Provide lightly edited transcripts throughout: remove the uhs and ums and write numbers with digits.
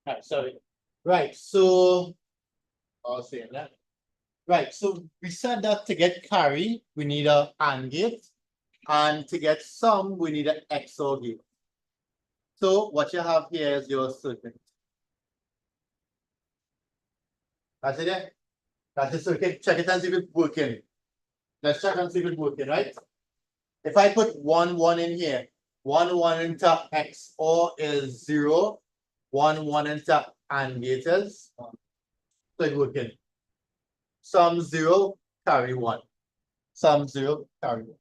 Right, sorry. Right, so I was saying that. Right, so we said that to get carry, we need a AND gate, and to get sum, we need an XOR gate. So what you have here is your circuit. That's it there? That's the circuit. Check it and see if it's working. Let's check and see if it's working, right? If I put 1, 1 in here, 1, 1 into XOR is 0, 1, 1 into AND gate is, so it's working. Sum 0, carry 1. Sum 0, carry 1.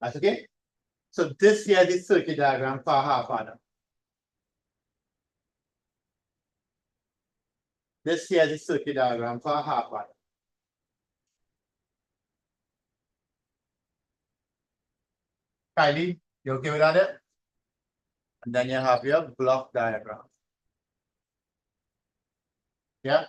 That's okay? So this here is the circuit diagram for half adder. This here is the circuit diagram for half adder. Kylie, you okay with that? And then you have your block diagram. Yeah?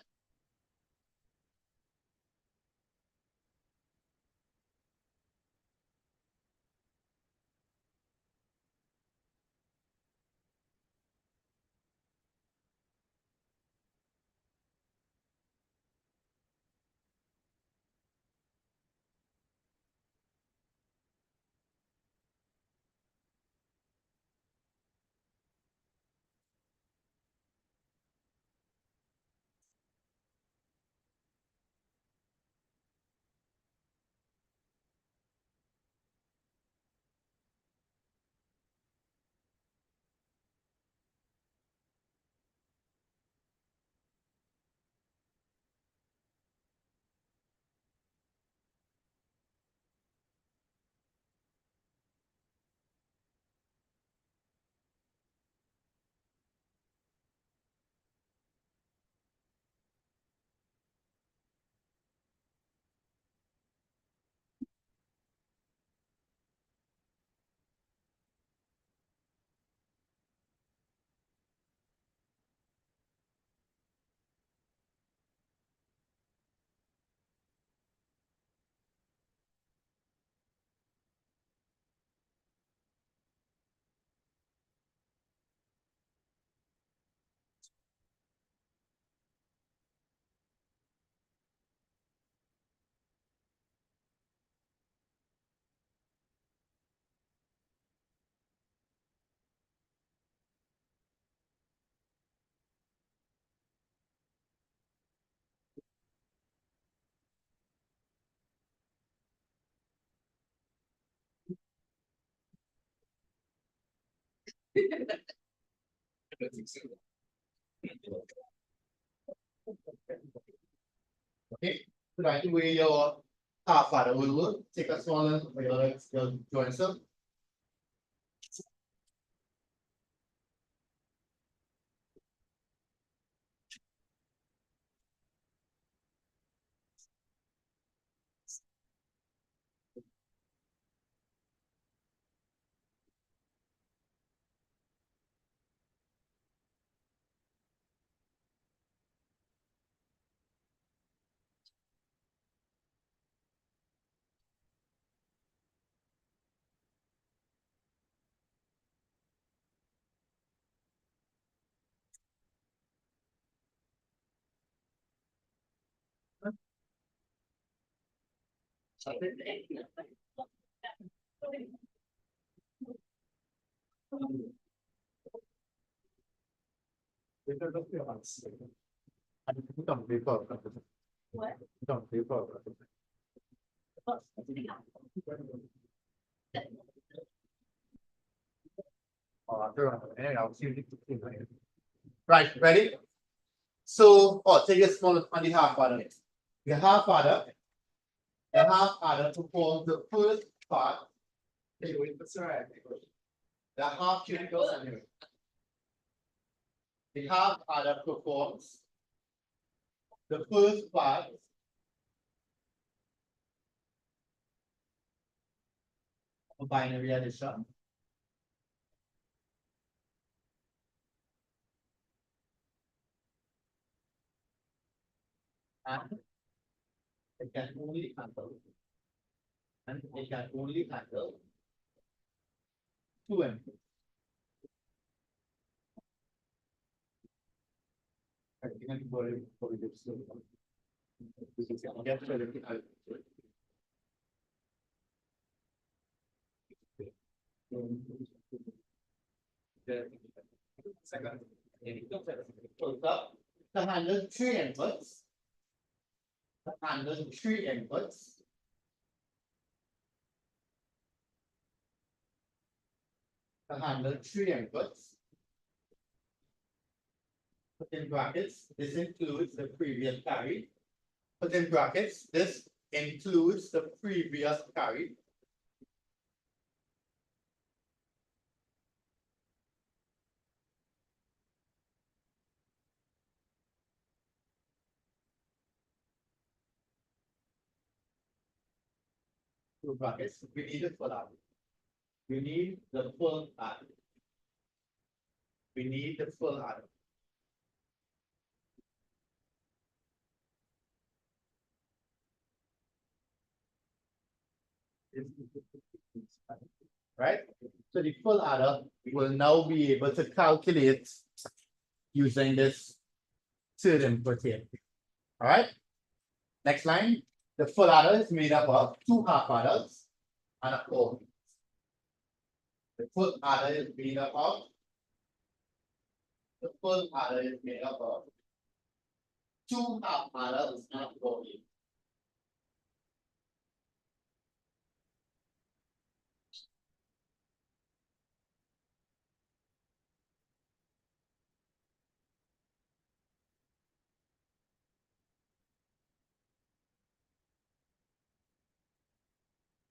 Okay, so that's the way your half adder will work. Take a smaller your joint cell. Don't be perfect. What? Don't be perfect. Right, ready? So, take a small on the half adder. The half adder, performs the first part. The half cubicle anyway. The half adder performs the first part of binary addition. And it can only handle two inputs. To handle three inputs. To handle three inputs. To handle three inputs. Put in brackets, this includes the previous carry. Put in brackets, this includes the previous carry. Two brackets, we need the full add. We need the full add. We need the full add. Right? So the full adder will now be able to calculate using this third input here. All right. Next line. The full adder is made up of two half adders and a OR. The full adder is made up of. The full adder is made up of two half adders and a OR.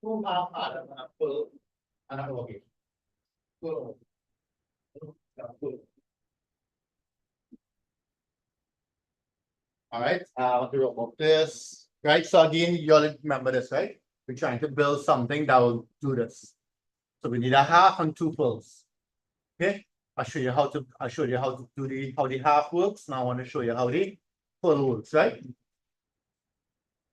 Two half adders and a full and a OR. Full. All right, I want to remove this. Right, so again, you all remember this, right? We're trying to build something that will do this. So we need a half and two fulls. Okay, I'll show you how to do how the half works. Now I want to show you how the full works, right?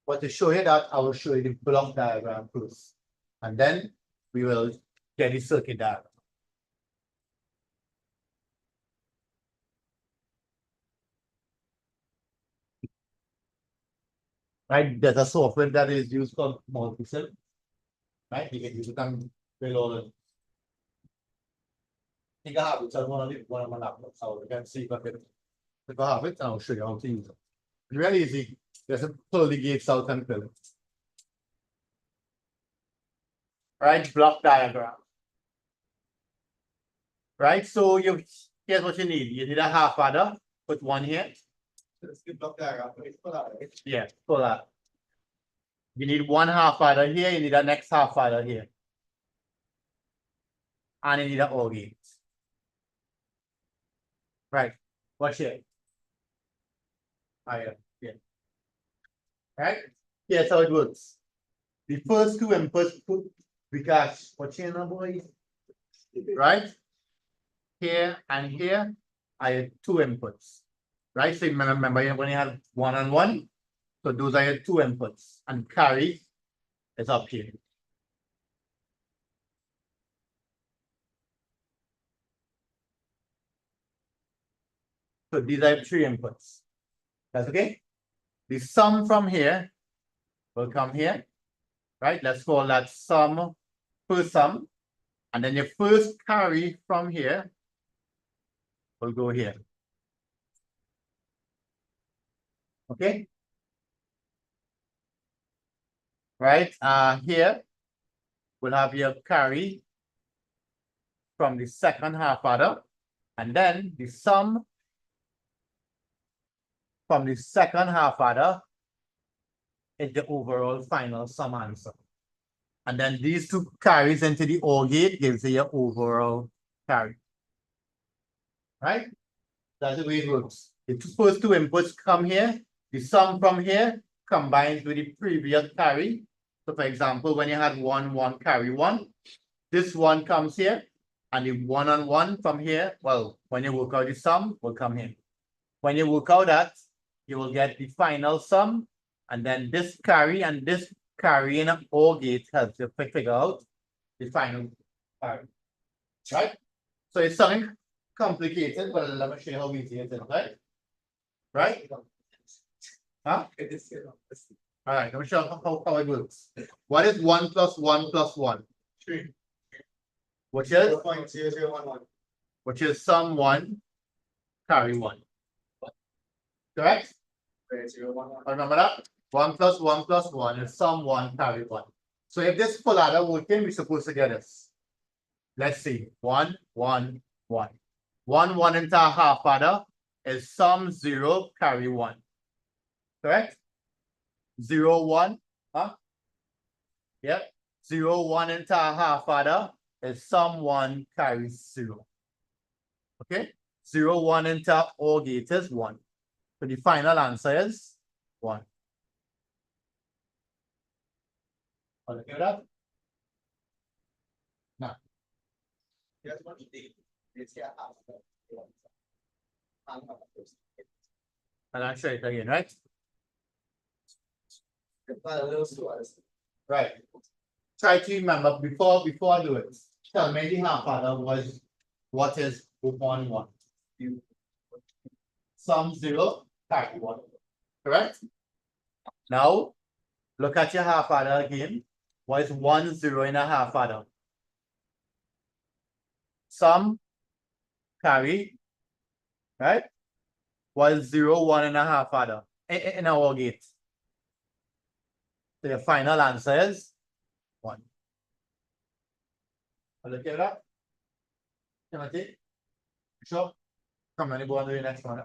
But to show you that, I will show you the block diagram first. And then we will get the circuit diagram. Right, there's a software that is used called Multicell. Right, you can use it and build all of it. I think I have it on one of my laptops, so you can see if I have it, I'll show you how to use it. It's really easy. Just pull the gates out and fill it. Right, block diagram. Right, so here's what you need. You need a half adder, put one here. Let's get block diagram. Yeah, pull that. You need one half adder here, you need a next half adder here. And you need an OR gate. Right, watch it. Yeah. Right, here's how it works. The first two inputs put because what's your number, boys? Right? Here and here, I had two inputs. Right? So remember when you have one and one, so those are your two inputs, and carry is up here. So these are three inputs. That's okay. The sum from here will come here. Right? Let's call that sum, first sum. And then your first carry from here will go here. Okay. Right. Here we'll have your carry from the second half adder, and then the sum from the second half adder is the overall final sum answer. And then these two carries into the OR gate gives you your overall carry. Right? That's the way it works. The first two inputs come here. The sum from here combines with the previous carry. So for example, when you had 1, 1, carry 1, this one comes here, and the 1 and 1 from here, well, when you work out the sum, will come here. When you work out that, you will get the final sum, and then this carry and this carry in an OR gate helps you figure out the final carry. Right? So it's something complicated, but let me show you how easy it is, right? right? Huh? All right, let me show how it works. What is 1 plus 1 plus 1? 3. Which is 0.0011. which is sum 1 carry 1. Correct? 0.011. Remember that? 1 plus 1 plus 1 is sum 1 carry 1. So if this full adder working, we're supposed to get this. Let's see. 1, 1, 1. 1, 1 into a half adder is sum 0 carry 1. Correct? 0, 1. Huh? Yep. 0, 1 into a half adder is sum 1 carry 0. Okay? 0, 1 into OR gate is 1. So the final answer is 1. Look at that. Now, and I'll show it again, right? Right. Try to remember before I do it. Tell me the half adder was what is 1, 1. Sum 0 carry 1. Correct? Now look at your half adder again. What is 1, 0 in a half adder? Sum carry, right? What is 0, 1 in a half adder in our gate? So the final answer is 1. Look at that. Timothy? Sure. Come, let me go on to the next one.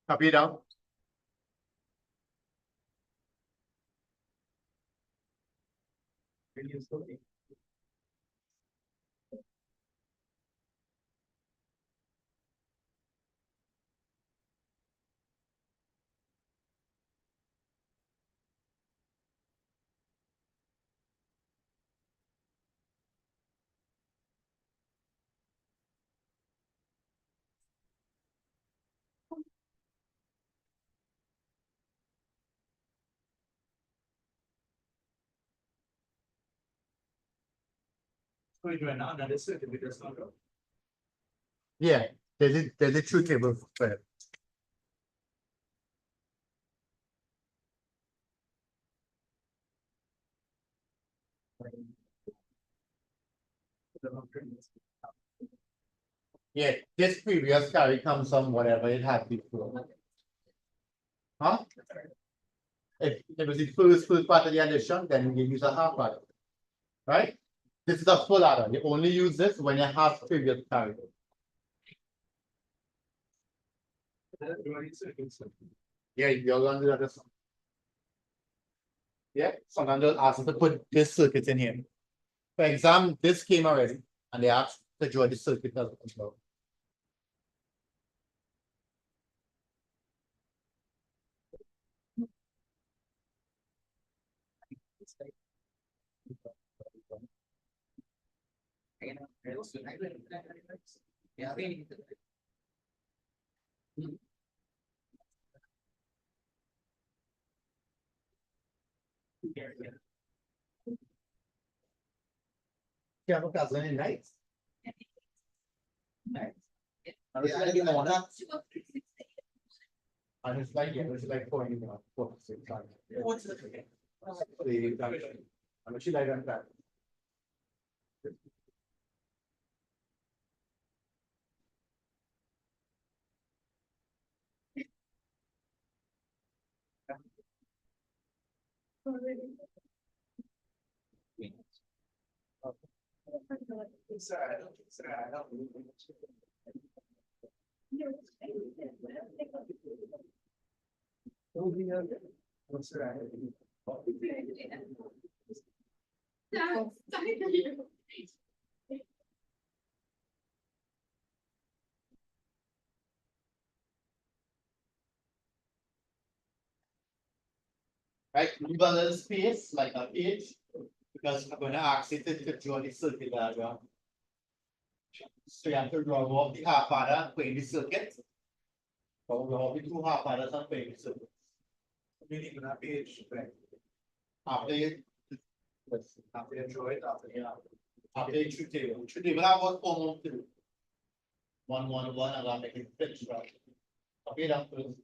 Copy it down. Yeah, there's a truth table for it. Yeah, this previous carry comes from whatever it had before. Huh? If it was the first part of the addition, then you use a half adder. Right? This is a full adder. You only use this when you have previous carry. Yeah, you're going to do that this one. Yeah, sometimes they'll ask us to put this circuit in here. For example, this came already, and they asked to draw the circuit as well. Yeah, look, that's very nice. Nice. And it's like, you know, and it's like 4 6 times. What's the I'm actually like on that. Right, leave a little space like a page, because I'm gonna ask it to draw the circuit diagram. So you have to draw off the half adder, put in the circuit. But we'll have the 2 half adders and put in the circuit. meaning on page? After you After you draw it, after you. After the truth table I was almost through. 111, I'm gonna make it fit, right? Okay, now please.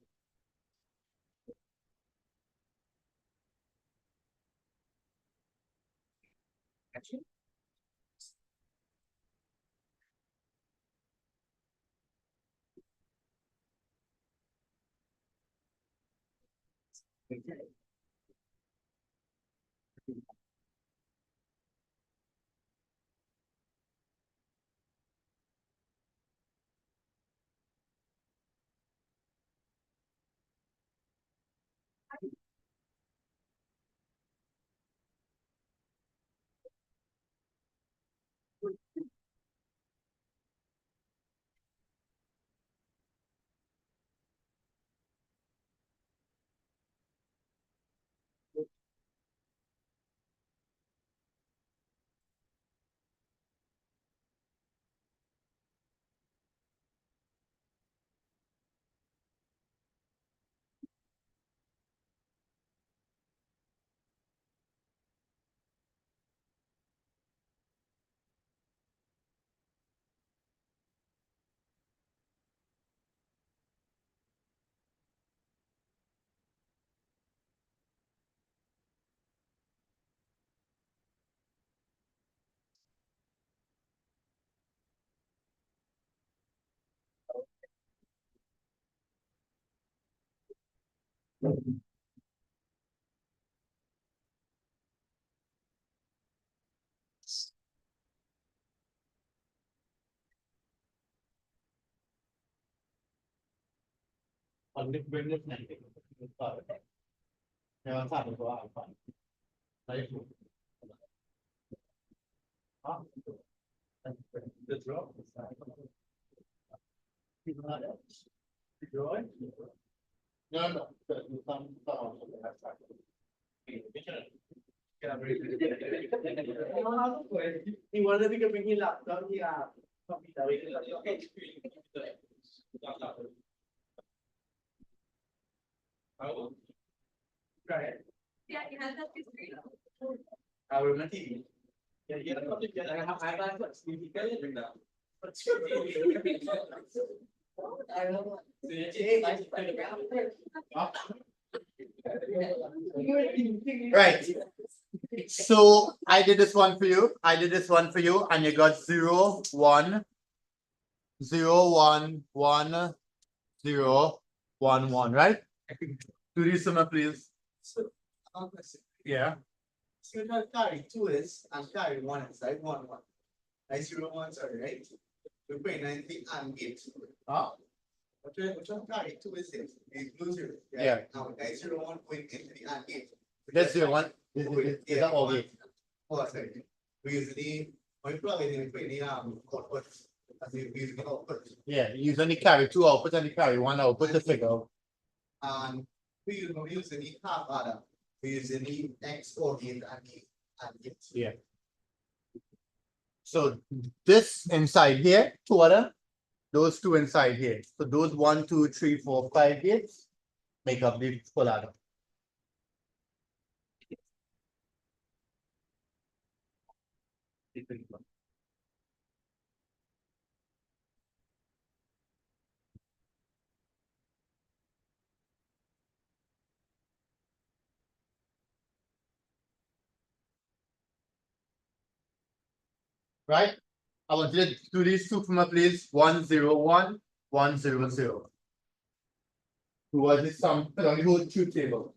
On the business and never thought of what I find. Right? The drop. No, no, some. He wanted to get me up, don't he? Right. Yeah, you have that history. I will not eat. Yeah, I have got significant now. I don't know. Right. So I did this one for you, I did this one for you, and you got 0, 1, 0, 1, 1, 0, 1, 1, right? Do this summer, please. Yeah. So you got carry two is and carry one inside, one. I 0 1, sorry, right? We pay 90 and 8. Huh? Which one carry two is this? It's blue 0. right? Yeah. Now 901 going into the and 8. That's 0, 1. Is that all eight? Oh, sorry. We usually, when we plug it in, we put the output. As we use the output. Yeah, you only carry 2 outputs and you carry 1 output to figure. And we use the half adder. We use the X or 8 and 8 and 8. Yeah. So this inside here, 2 other, those 2 inside here. So those 1, 2, 3, 4, 5 gates make up the full adder. Right? I want you to do these 2 for me, please. 1, 0, 1, 1, 0, 0. Who was this sum on the whole truth table?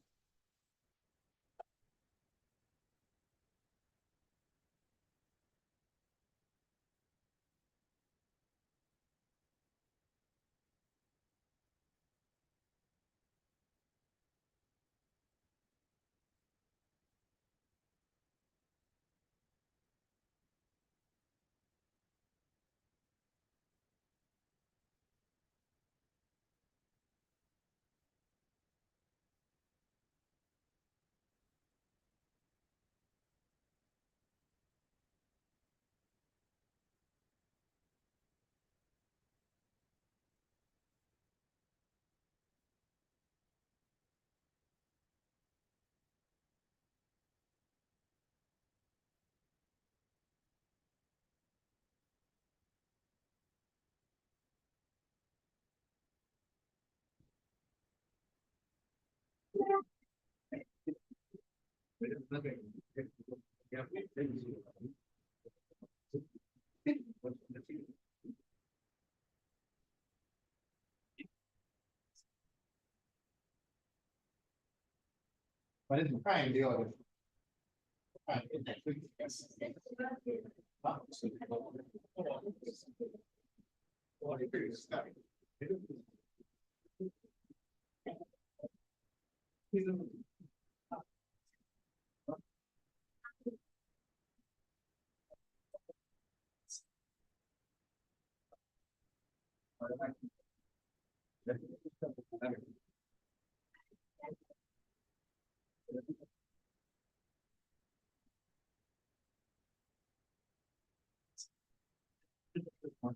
What is the prime deal? Prime, isn't it? Huh?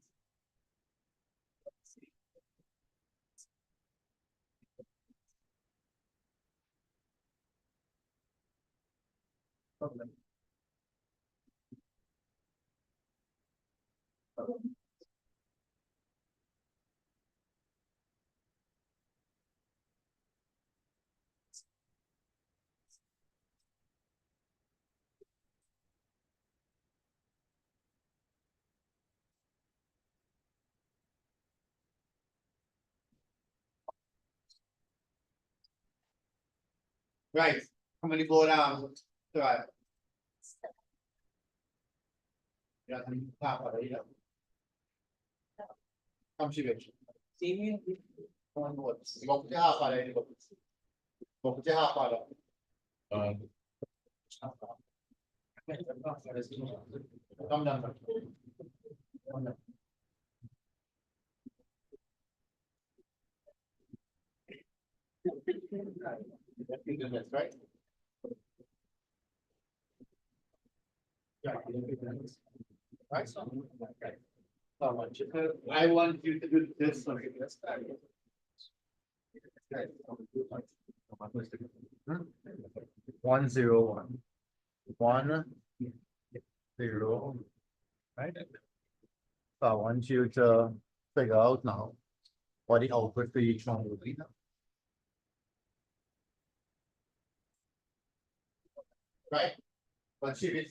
Right, how many go down? Right. Yeah, half of it, yeah. Come see it. See me? One more. Go to half of it. Go to half of it. Come down. Come down. Right? Yeah. Right, so. How much? I want you to do this. One zero one. 1 0. Right? So I want you to figure out now what the output for each one will be now. Right? But you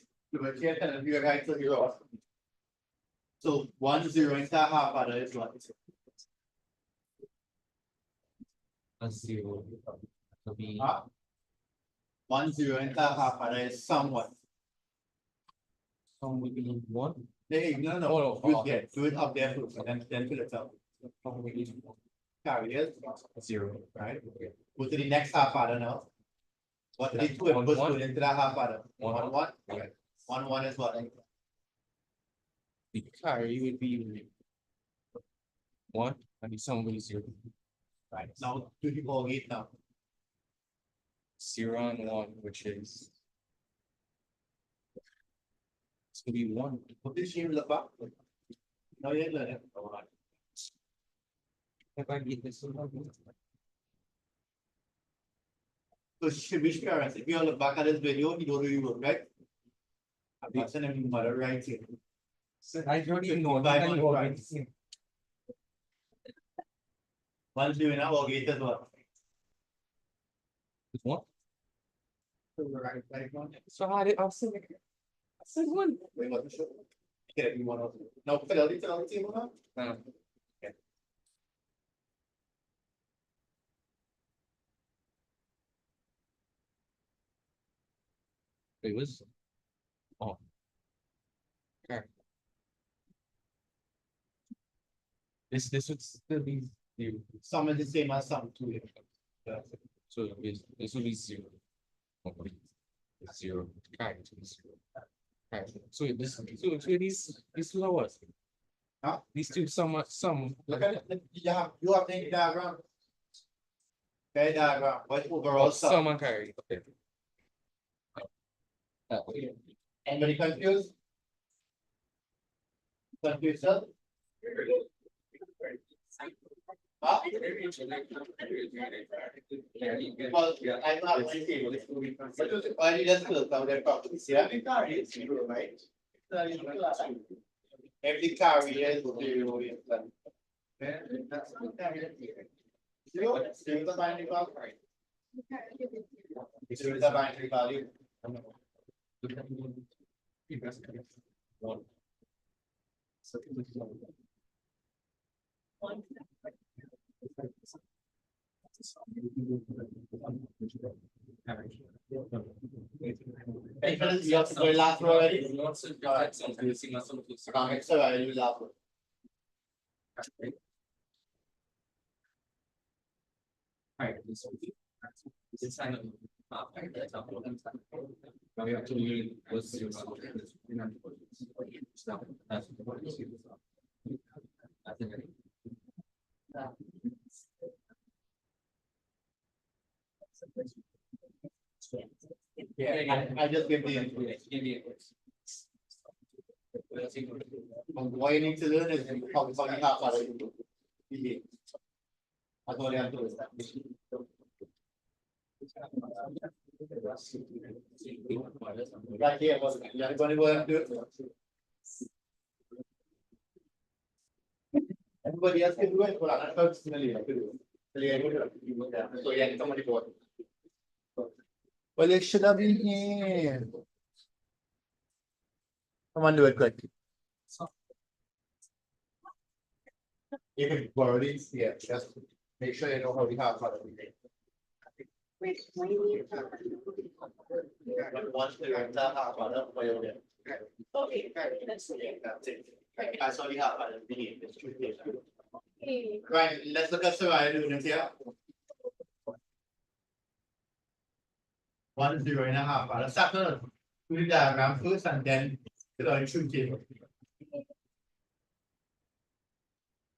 can't tell you guys to your off. So 1 0 into half other is what? A zero. To be 1 0 into half other is somewhat. some would be one. Hey, no, Oh, no, do it up there first, and then fill it up. Probably Carriers, zero. right? Go to the next half other now. What did it put into that half other? 1 1? Right. 1 1 is what? The carry would be one, and the sum would be zero. Right, now do the whole gate now. Zero and one, which is. It's gonna be one. Put this here in the back. No, you ain't learning. If I get this. So should be parents, if you look back at this video, you don't really work, right? I'm not sending you mother right here. I don't even know. Five I on know. Friday. Once doing that, we'll get as well. It's one. So we're right one. So how did I said? I said one. Wait, what the show? Get it, you want to. No, fidelity to the team, huh? It was. Oh. Okay. This would still be zero. Some is the same as some two here. Yeah. So this will be zero. Okay. Zero. Carry to be zero. Carry. So these two are what? Huh? These two some. Look at it, you have the diagram. Okay, diagram, what overall sum? Some and carry. Okay. Anybody confused? Confused, sir? Huh? Well, I'm not going to. But why did you just look down their properties? Yeah, every carry is zero, right? Every carry is zero. Zero, zero is finding out, right? Zero is a binary value. One. Anything you have to go last row already? It's Comment, so I will last row. Right, this kind of. Now we have to use was zero. Yeah, I just give the info. What you need to learn is how you have other people behave. That's all you have to do. Right here, was you are going to go and do it. Everybody else can do it, but I'm not personally able to do it. So yeah, somebody go. Well, it should have been here. Come on, do it quick. You can borrow these, yeah, just make sure you know how we have for everything. Once the renter have for your day. Okay, that's it. That's it. That's all you have for the beginning. It's true. Okay. Right, let's look at survival units here. 1 0.5. Let's start to do the diagram first and then the true table.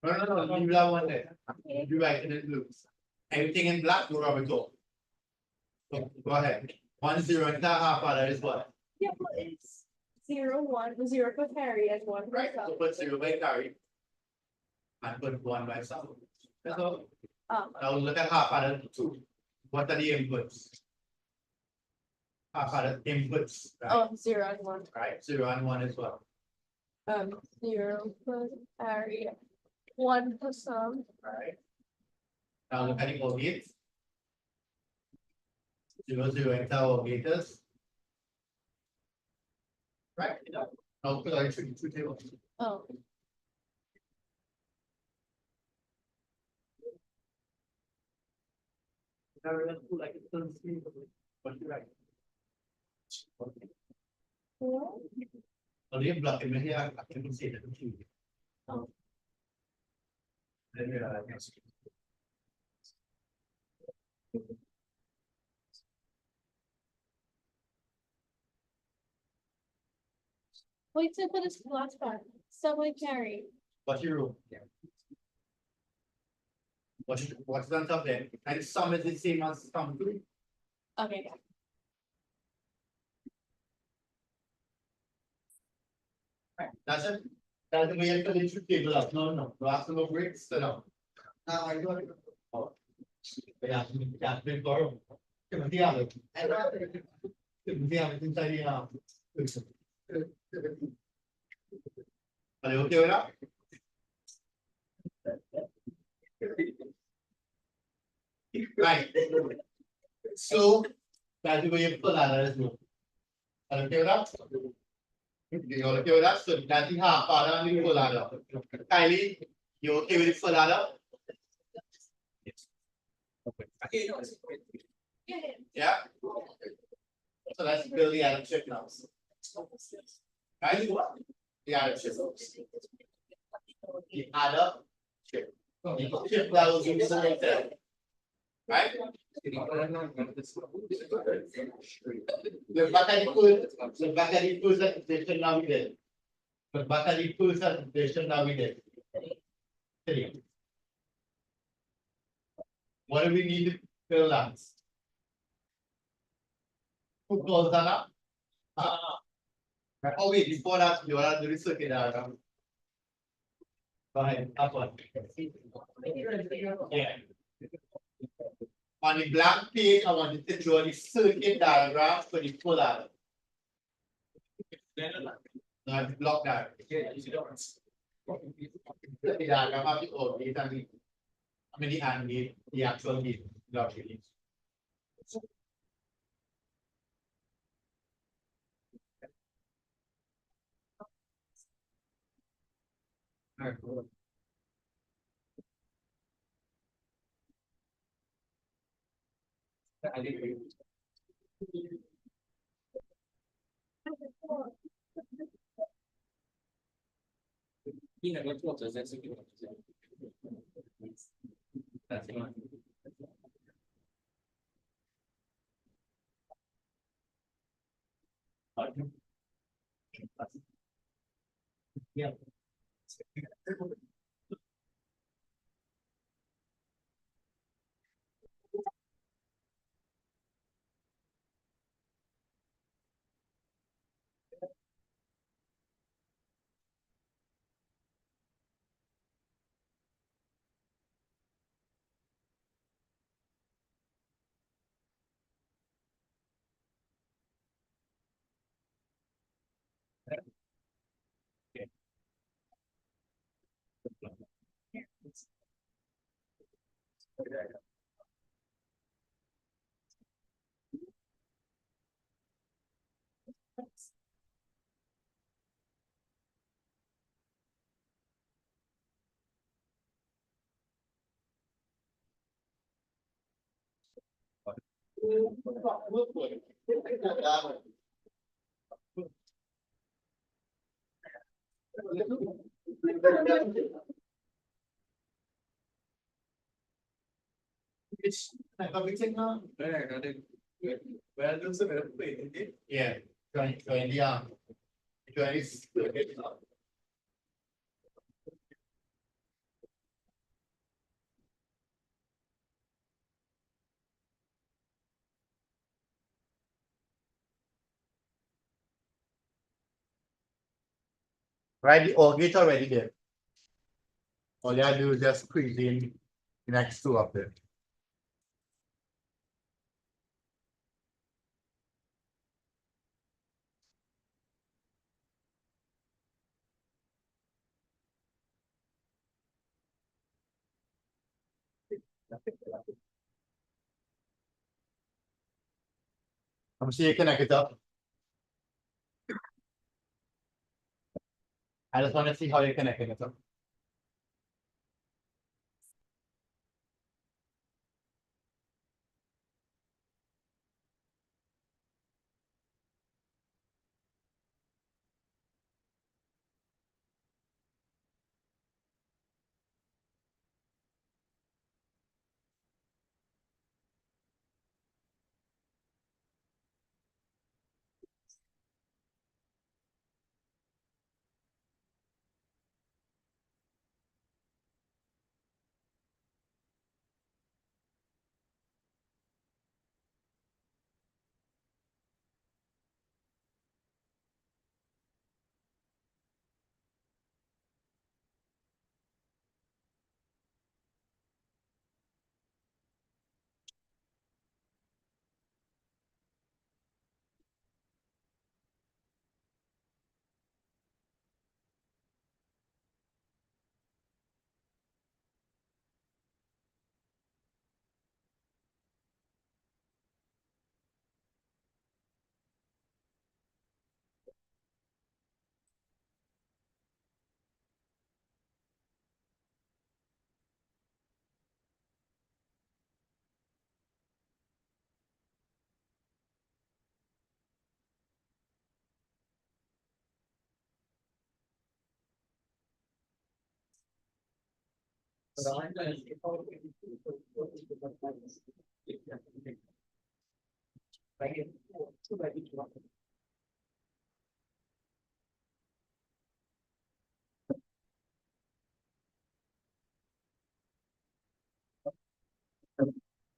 No, leave that one there. You write it in blue. Everything in black, go rubber go. So, go ahead. 1 0.5, that is what? Yeah, well, it's 0, 1, 0 for Harry and 1 for Right, Sal. so put 0 by carry. And put 1 by sum. That's all. Now look at half added 2. What are the inputs? Half added inputs, right? Oh, 0 and 1. Right, 0 and 1 as well. 0 for Harry, 1 for Sam. Right. Now look at the orbits. 0, 0 into our meters. Right, now put our two tables. Oh. What you write? Four. I'll leave block in here, I can see that. Oh. Then Wait till for this last part. Subway Carry. what's your room? What's done top there? And sum is the same as sum 2. Okay. That's it. That's the way you fill in your table up. No. Last no breaks, sit down. Now I got it. Oh. Yeah, been borrowed. Come on, the other. The other inside the house. Are you okay with that? Right. So that's the way you pull out as well. Are you okay with that? You're okay with that? So that's the half part and the full ladder. Kylie, you okay with the full ladder? Yeah. So let's build the Adam chip now. Right? The Adam chip. The Adam chip. The chip that was in the there. Right? The back at the first presentation now we did. The back at the first presentation now we did. 3. What do we need to fill that? Who calls that up? Oh wait, before that, you want to do the circuit diagram. Go ahead, up one. Yeah. On the blank page, I want you to draw the circuit diagram for the full ladder. No, the block diagram. The diagram of the orbit and the, the actual gate, block gate. 你那个作者在这里。Which type of meeting now? Well, looks a bit plain, okay? Yeah, twenty, yeah. 20. Right, the OR gate already there. All you have to do is just squeeze in the next two of them. I'm sure you connect it up. I just want to see how you're connecting it up.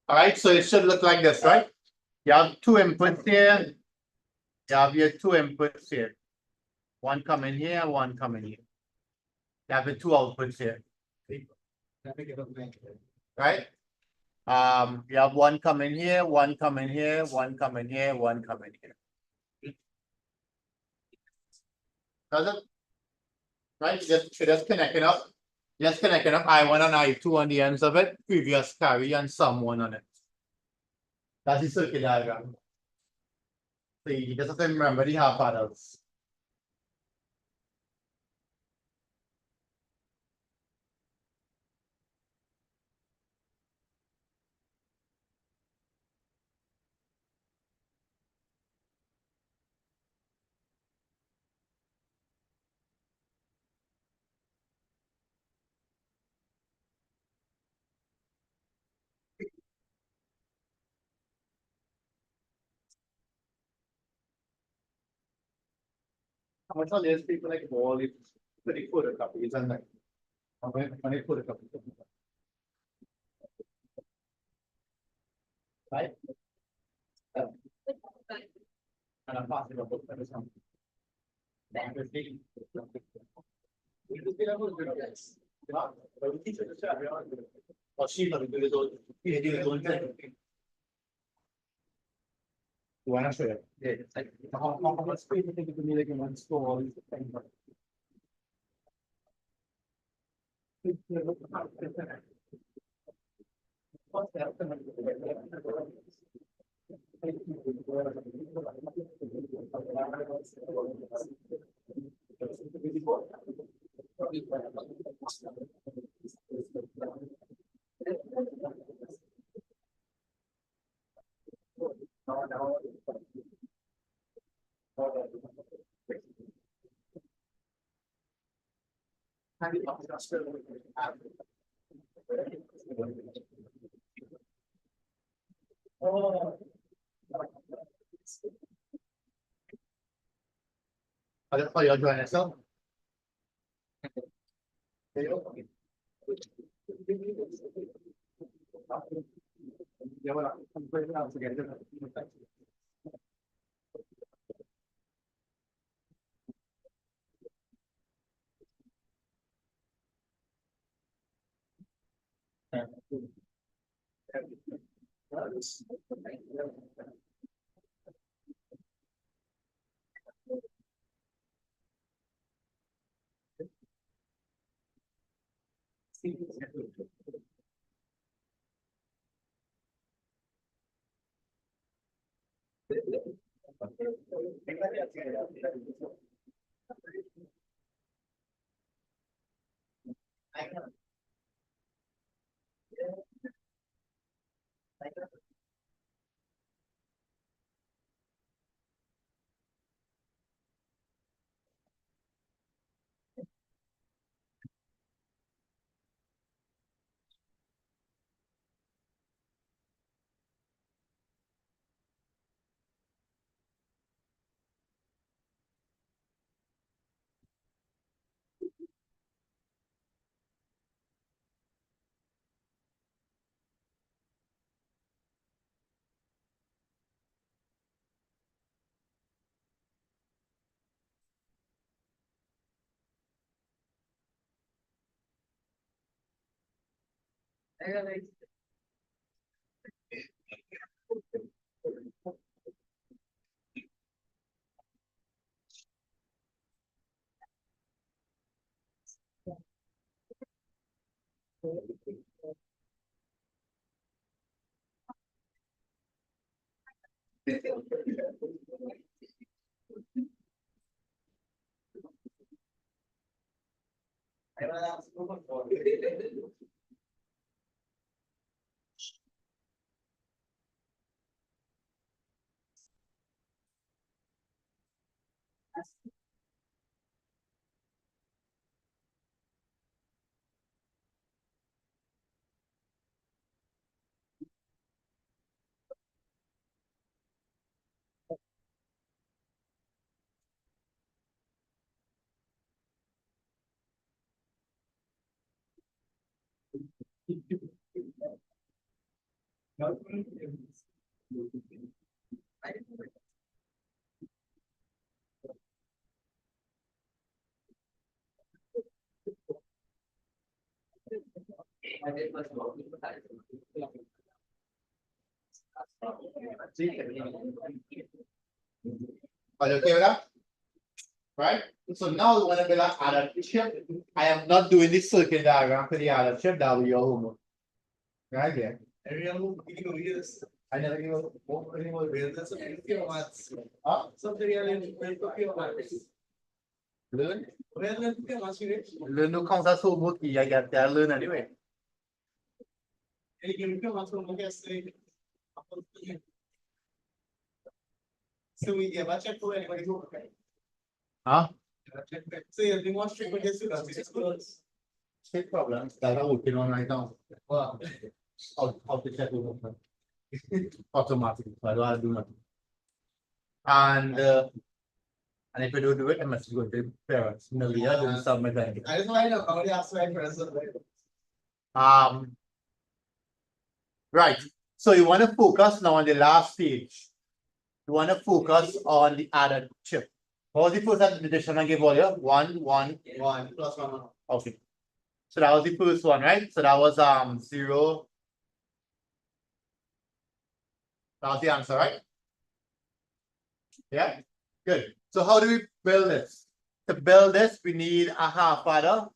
Alright, so it should look like this, right? You have two inputs here. You have your two inputs here. One coming here, one coming here. You have the two outputs here, Let me get up there. right? You have one coming here, one coming here, one coming here, one coming here. Does it? Right, just connecting up. Just connecting up I1 and I2 on the ends of it, previous carry and sum one on it. That's the circuit diagram. So you just have to remember the half adults. How much are these people like all if pretty photocopies and like when it photocopy. Right? And I'm passing a book for some. Or she doesn't do his own, he do his own thing. You wanna show it? Yeah, it's like, how much space you think it would be like in one store, all these things. What's that? I just thought you're doing yourself. Yeah, well, I'm putting it out together. Are you okay with that? Right? So now when I build an adult chip, I am not doing this circuit diagram for the adult chip, that will be your homework. Right there. Every other video is. I never knew what anyone. Well, that's a kilowatts. Huh? Something really kilowatts. Learn. Well, that's kilowatts, you know. Learn no count as whole book. I get that learn anyway. And you kilowatts from the gas station. So we give a check for anybody who. Huh? So you're being more strict with your students. It's good. Same problems that I'm working on right now. Wow. How to check it open. Automatically. So I don't have to do nothing. And if I don't do it, I must go to parents. No, yeah, do submit that. I just want to know how they ask my present. Right. So you want to focus now on the last stage. You want to focus on the added chip. What was the first addition I gave earlier? 1, 1. 1 plus 1. Okay. So that was the first one, right? So that was 0. That was the answer, right? Yeah, good. So how do we build this? To build this, we need a half adder.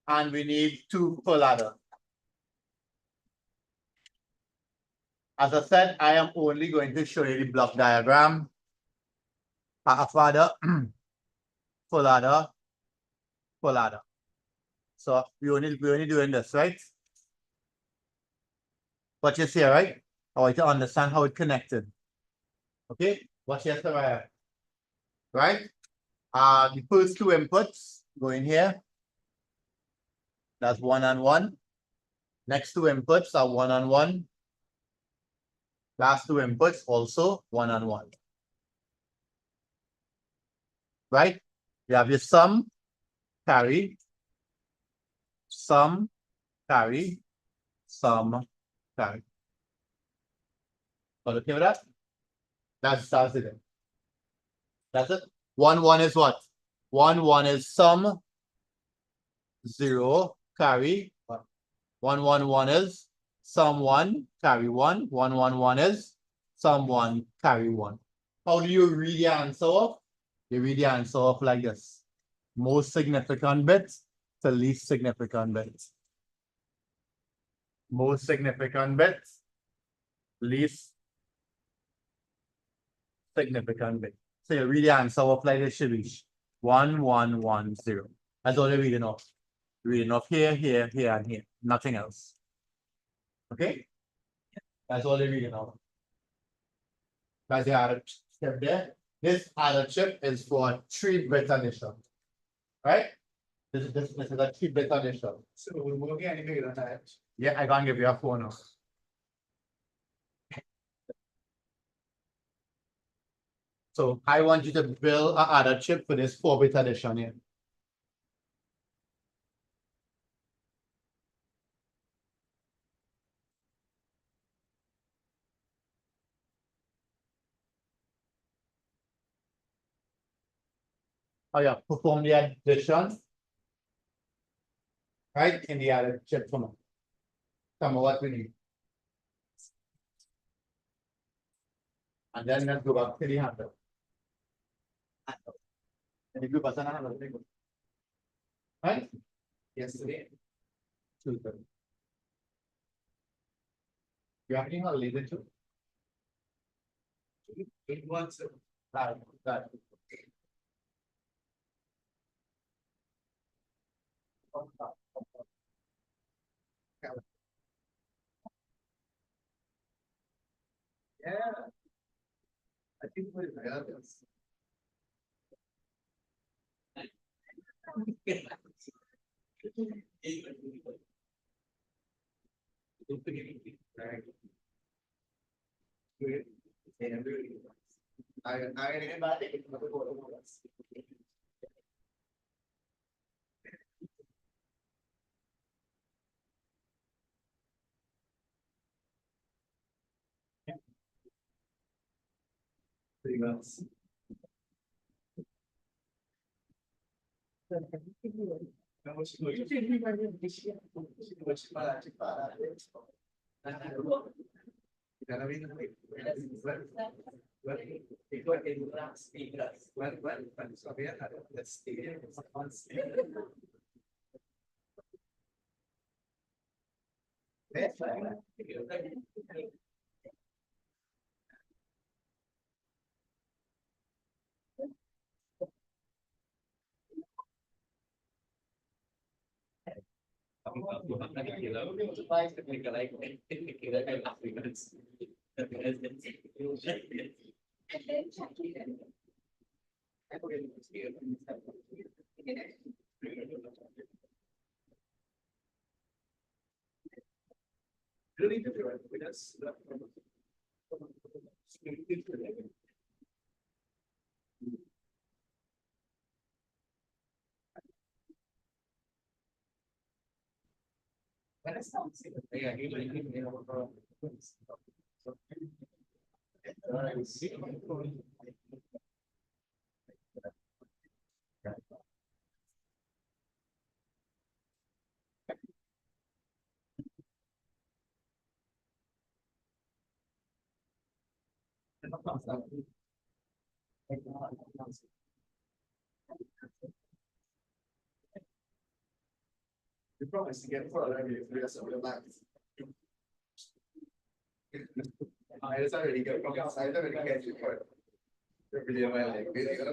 And we need 2 full adder. As I said, I am only going to show you the block diagram. Half adder, full adder, full adder. So we're only doing this, right? Watch this here, right? I want you to understand how it connected. Okay, watch this right? The first 2 inputs go in here. That's 1 and 1. Next 2 inputs are 1 and 1. Last 2 inputs also 1 and 1. Right? You have your sum, carry, sum, carry, sum, carry. All okay with that? That's it. That's it. 1, 1 is what? 1, 1 is sum, 0, carry. 1, 1, 1 is sum 1, carry 1. 1, 1, 1 is sum 1, carry 1. How do you read the answer off? You read the answer off like this. Most significant bit to least significant bit. Most significant bit, least significant bit. So you read the answer off like this should be 1, 1, 1, 0. That's all you're reading off. Reading off here, here, here, and here. Nothing else. Okay? That's all you're reading off. That's the added chip there. This added chip is for 3-bit addition. Right? This is a 3-bit addition. So we're working any bigger than that. Yeah, I can't give you a phone now. So I want you to build an added chip for this 4-bit addition here. Oh yeah, perform the addition. Right, in the added chip for me. Tell me what we need. And then let's go back to the handle. And if you pass another handle, very good. Right? Yesterday. Super. You have anything or leave it to? It wants it. That. Yeah. I think we're relevant. Pretty much. That's right. Really different. That's. You promise to get further if you rest of your life. I just already get from outside, I already get you for it. Every day of my life, basically.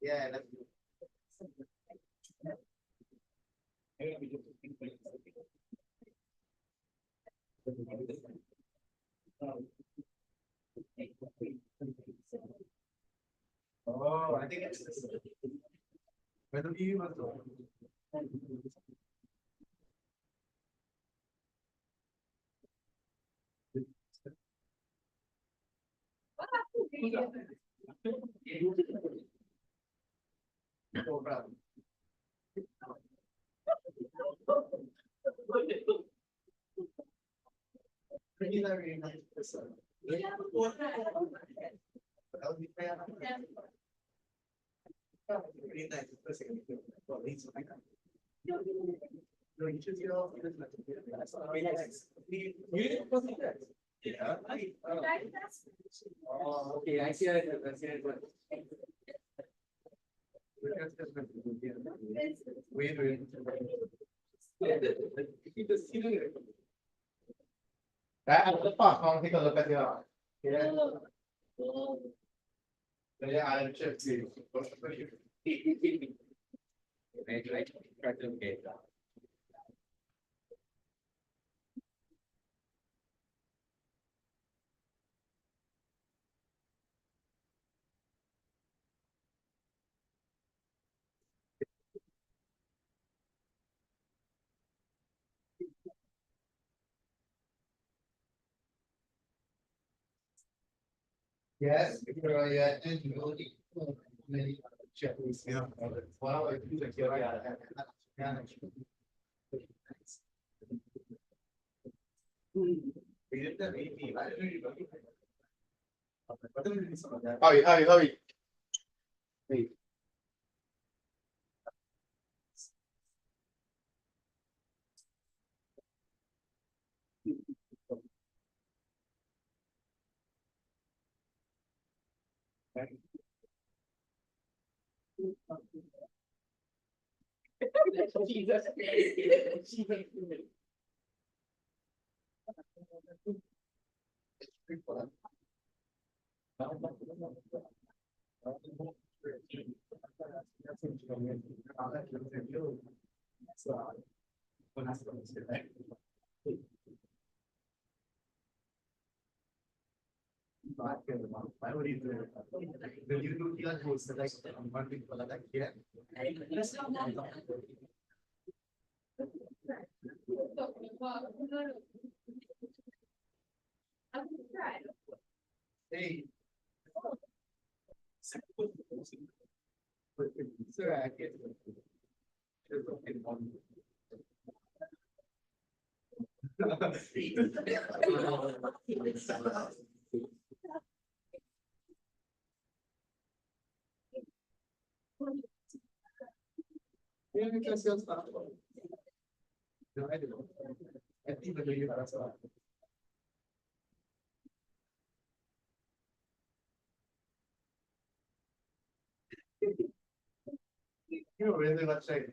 Yeah, that's. Oh, I think it's. Whether you want to. No problem. Pretty very nice person. That'll be fair. Pretty nice person. Well, he's like. No, you should go. Very nice. You didn't put that. Yeah. Oh, okay, I see it, I see it. Wait, wait. At the park, I'll take a look at your. Yeah. Yeah, I'll check you. Yes, if you're, yeah, and you will need. Many checklist, yeah. One of the things that you're right. Hurry. Wait. Why would you do it? Will you do your goals like one big for like here? Hey. Sir, I get Yeah, because you're stuff. No, I don't. I think the video has a. You know, really much like.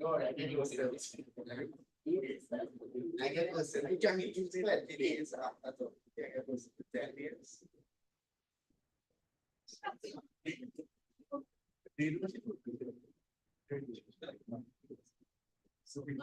God, I get I get listen. I can't use it. It is. I thought. Yeah, it was 10 years. So we.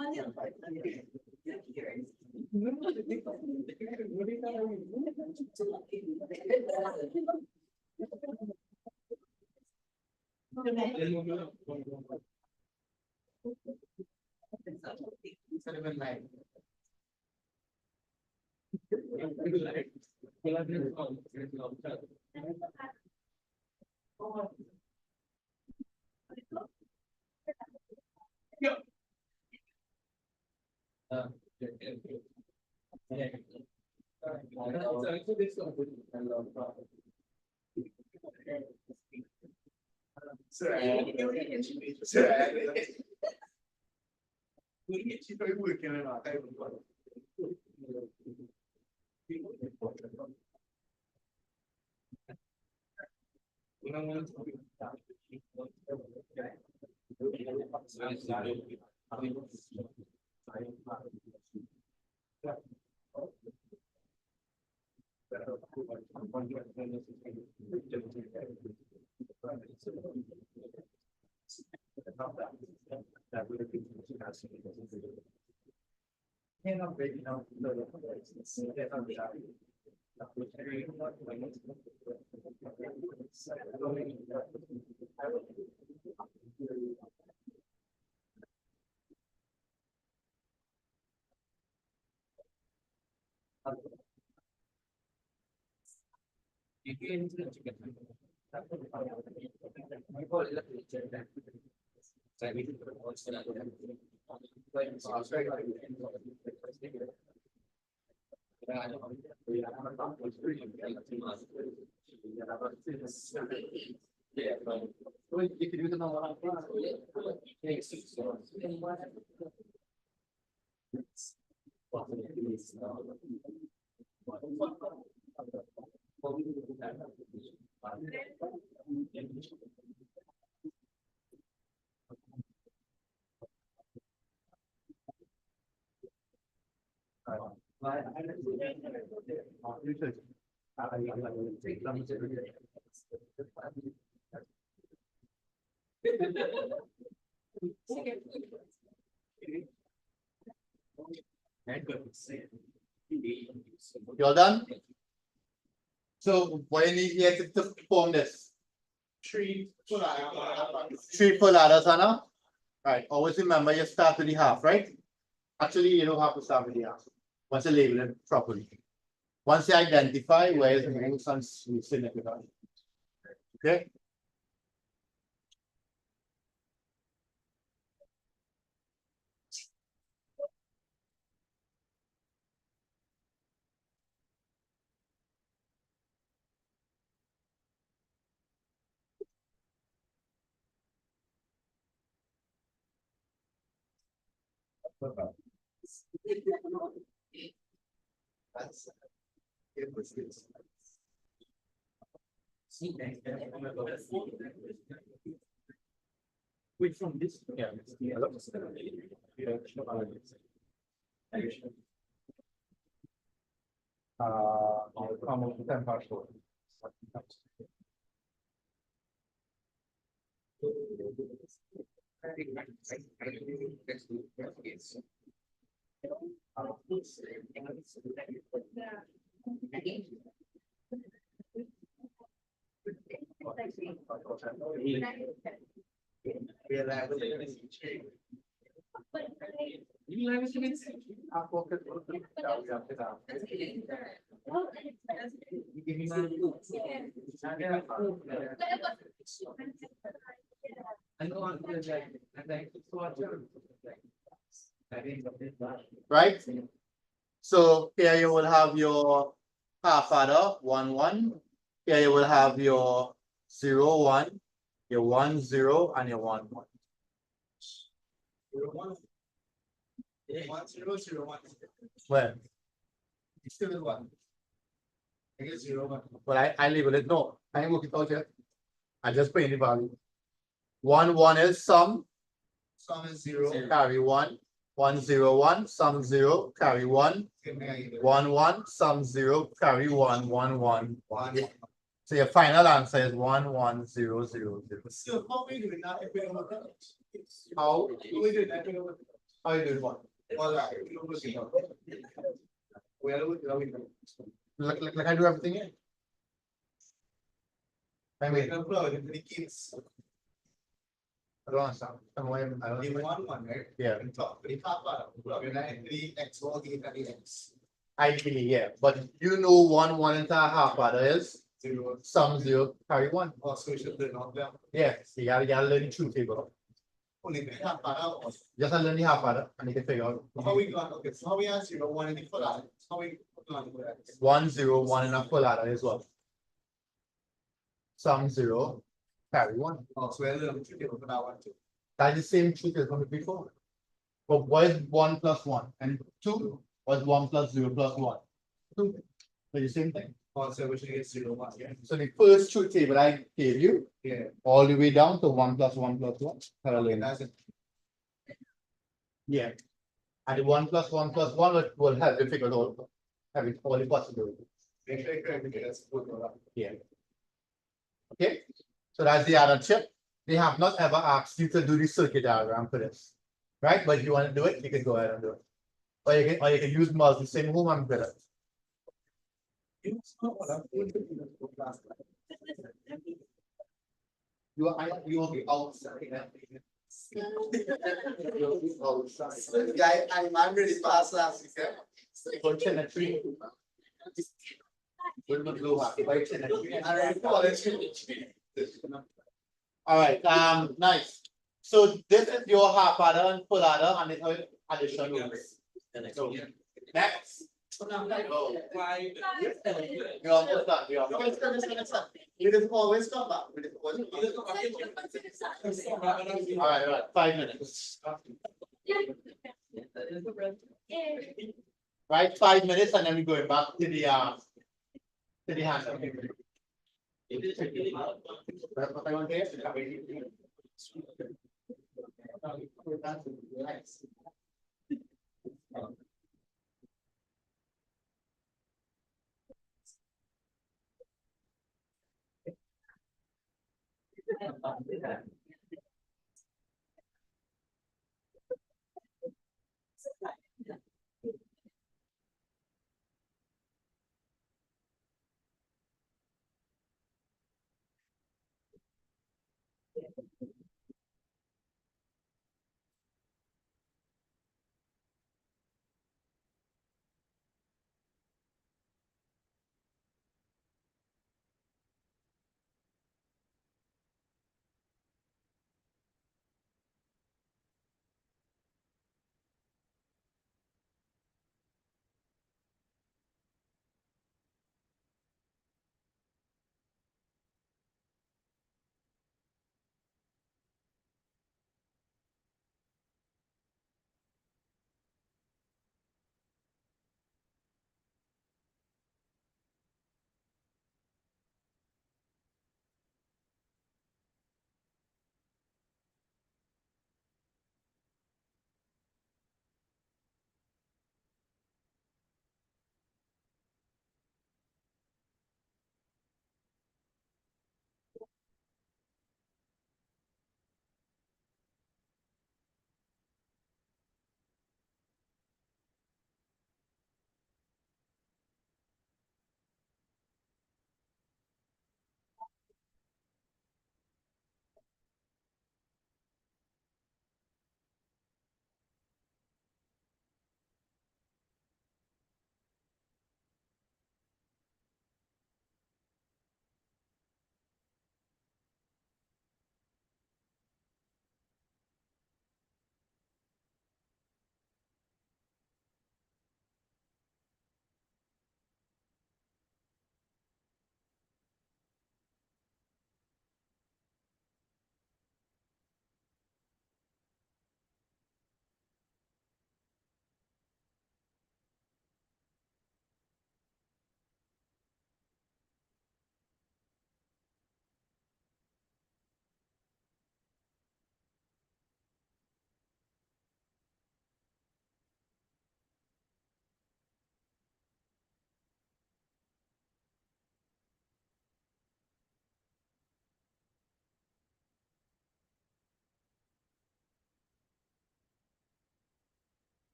You all done? So what you need here to form this? Tree. Three full ladders, Hannah. Right, always remember you start with the half, right? Actually, you don't have to start with the half. Once you label it properly. Once you identify where is the most significant. Okay? That's. It was this. Wait, from this? Yeah. Almost 10 past 4. Right? So here you will have your half adder, 1, 1. Here you will have your 0, 1, your 1, 0, and your 1, 1. 0, 1. 1, 0, 0, 1. Well, It's still 1. I guess 0, 1. but I label it. No, I ain't working out yet. I just put in the value. 1, 1 is sum, Sum is 0. carry 1. 1, 0, 1, sum 0, carry 1. 1, 1, sum 0, carry 1, 1, 1. 1. So your final answer is 1, 1, 0, 0, 0. So how we do it now if we don't work out? How? How we do it now if we don't work out? How you doing one? Well, right, we don't work it out. Well, we do it. Like I do everything here. I We mean, can plug into the keys. I don't understand. I don't The 1, 1, right? Yeah. And top, the top part, plug in that into the X, all the X. Ideally, yeah. But you know 1, 1 into a half adder is 0. sum 0, carry 1. Also, we should learn all them. Yes, you gotta learn the truth table. Only the half part. Just learn the half adder and you can figure out How we got, okay, so how we answer 0, 1 in the full line? How we put on the X? 1, 0, 1 in a full adder as well. Sum 0, carry 1. Oh, so we're learning 2 table for that one too. That's the same truth as from before. But what is 1 plus 1? And 2 was 1 plus 0 plus 1. 2. So the same thing. Also, we should get 0, 1, yeah. So the first truth table I gave you, Yeah. all the way down to 1 plus 1 plus 1. Okay, that's it. Yeah. And the 1 plus 1 plus 1 will help you figure out having all the possibilities. Make sure you correct me, that's good. Yeah. Okay, so that's the other tip. They have not ever asked you to do the circuit diagram for this. Right? But if you want to do it, you can go ahead and do it. Or you can use multi sim home and build it. You will be outside. You'll be outside. Guy, I'm really fast last week. Don't turn a tree. We'll not go back. Wait till next week. All right, nice. So this is your half adder and full adder and it's how addition works. So next. You're almost done. You're almost done. We just always come back. We just always All right, 5 minutes. Right, 5 minutes and then we're going back to the hand.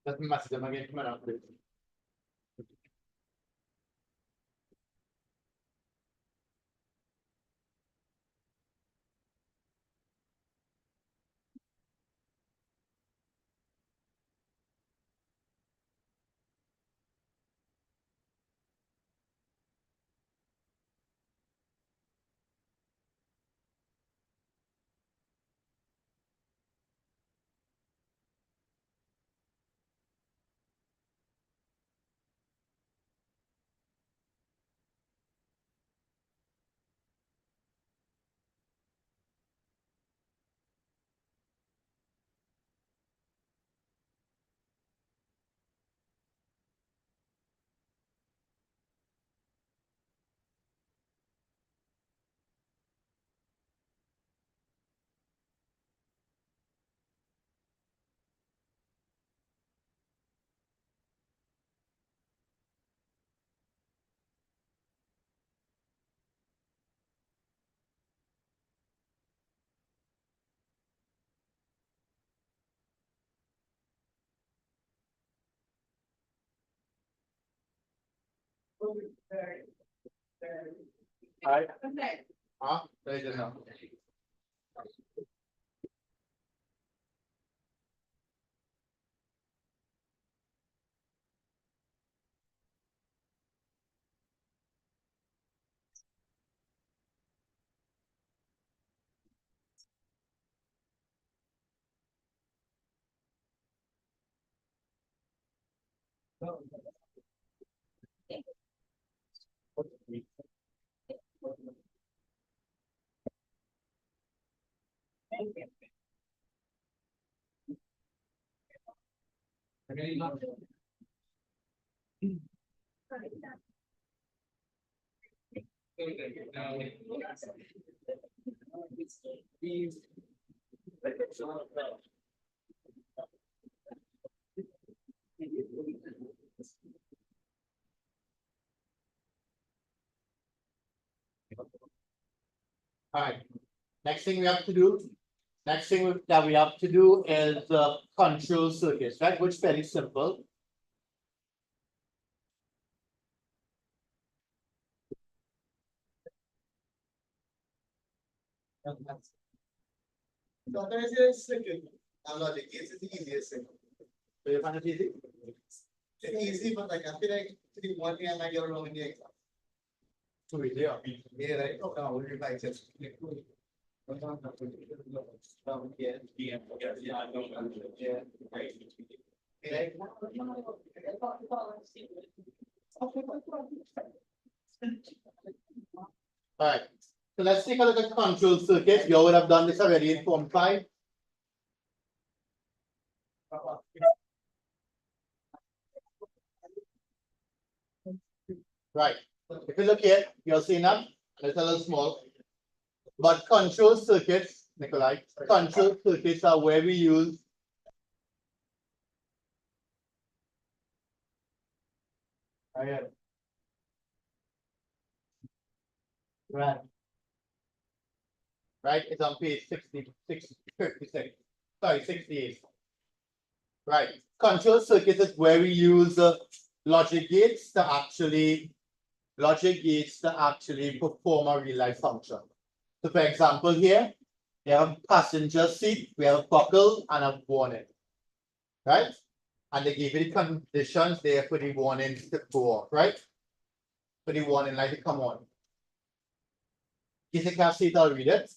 Let me message them again. Come on, please. Alright. There you go. Alright, next thing we have to do, that we have to do is control circuits, right, which is fairly simple. So there is a second. I'm not the case, it's the easiest thing. So you find it easy? It's easy, but like I feel like the one thing I might get wrong in the exam. Too easy, yeah. Yeah, right. Oh, no, we'll revise just. Alright, so let's take a look at control circuits. You would have done this already in Form 5. Right, if you look here, you'll see now, it's a little small. But control circuits, Nikolai, control circuits are where we use. Right. Right, it's on page 56, sorry, 68. Right, control circuits is where we use logic gates to actually perform a real life function. So for example, here, we have a passenger seat, we have a buckle and a warning. Right? And they give you the conditions there for the warning to go off, right? For the warning light to come on. In case you can't see it, I'll read it.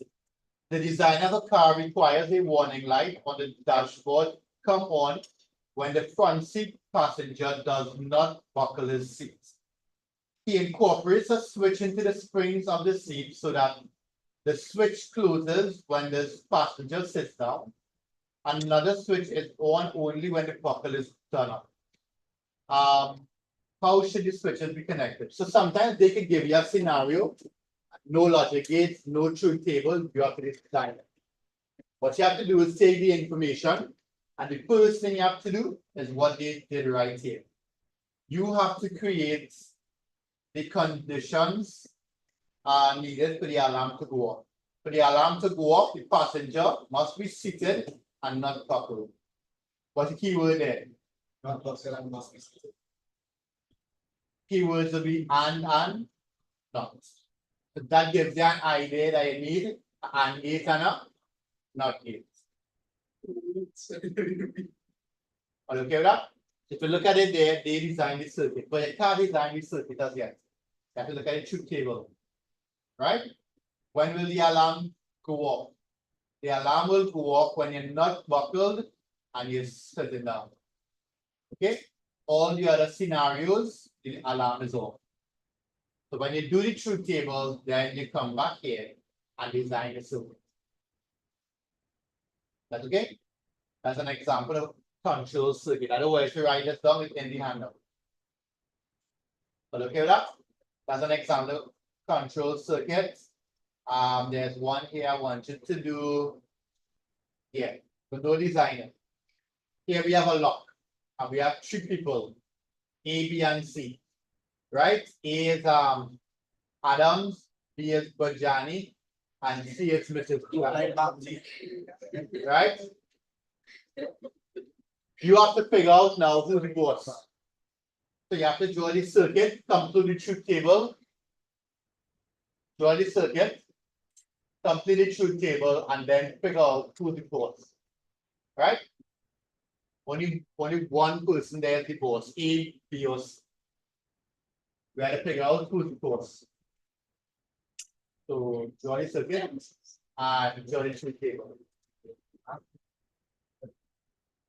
The design of a car requires a warning light on the dashboard come on when the front seat passenger does not buckle his seat. He incorporates a switch into the springs of the seat so that the switch closes when the passenger sits down. Another switch is on only when the buckle is done up. How should the switches be connected? So sometimes they can give you a scenario, no logic gates, no truth table, you have to design it. What you have to do is take the information, and the first thing you have to do is what they did right here. You have to create the conditions needed for the alarm to go off. For the alarm to go off, the passenger must be seated and not buckled. What's the key word there? Not boxer and must be. Keywords will be and, not. So that gives you an idea that you need an eight and a not eight. Are you okay with that? If you look at it there, they designed the circuit, but you can't design the circuit as yet. You have to look at the truth table. Right? When will the alarm go off? The alarm will go off when you're not buckled and you're sitting down. Okay? All the other scenarios, the alarm is off. So when you do the truth table, then you come back here and design the circuit. That's okay? That's an example of control circuit. Otherwise, if you write this down, it's in the handout. But okay with that? That's an example of control circuit. There's one here I want you to do. Here, but no designer. Here we have a lock, and we have three people, A, B, and C. Right? A is Adams, B is Bajani, and C is Mrs. Right? You have to figure out now who's the boss. So you have to draw the circuit, come to the truth table, draw the circuit, come to the truth table, and then figure out who's the boss. Right? Only one person there is the boss, A, B, or C. We have to figure out who's the boss. So draw the circuit and draw the truth table.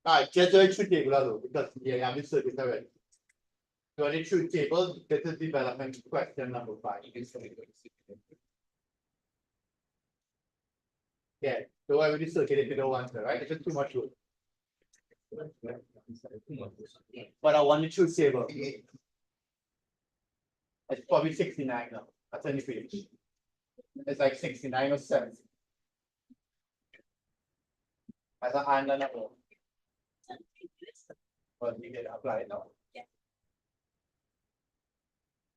Alright, just draw the truth table alone because you have the circuit already. Draw the truth table. This is development question number 5. Yeah, go over the circuit if you don't want to, right? It's just too much work. But I want the truth table. It's probably 69 now. That's any page. It's like 69 or 70. As an and an O. But you can apply it now. Yeah.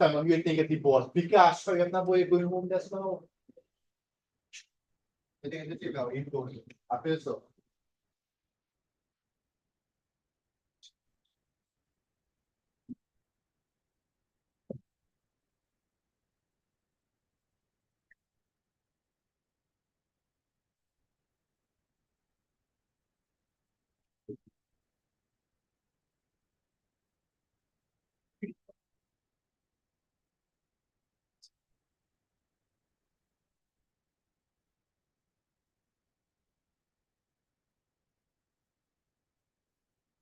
Some of you think it's the boss. Because you have not going home just now. I think it's the info. I feel so.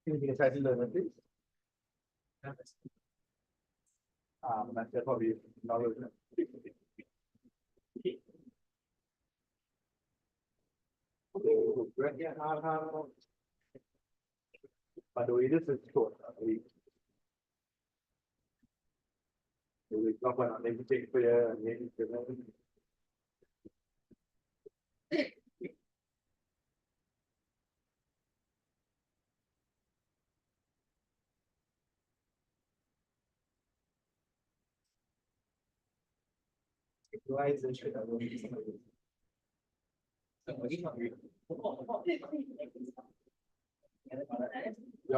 Can you try to learn it, please? That's probably not really. By the way, this is short. We talk about everything for you and then why is it? You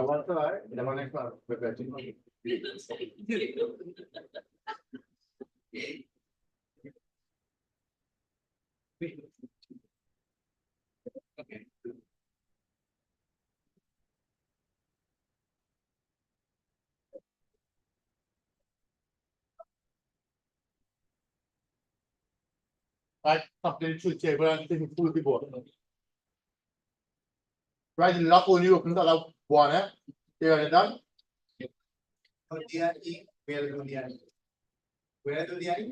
want to try? You want to try? Right, complete truth table and think full the board. Right, the lock only opens allow one, eh? You are done? Where do the I? Where do the I?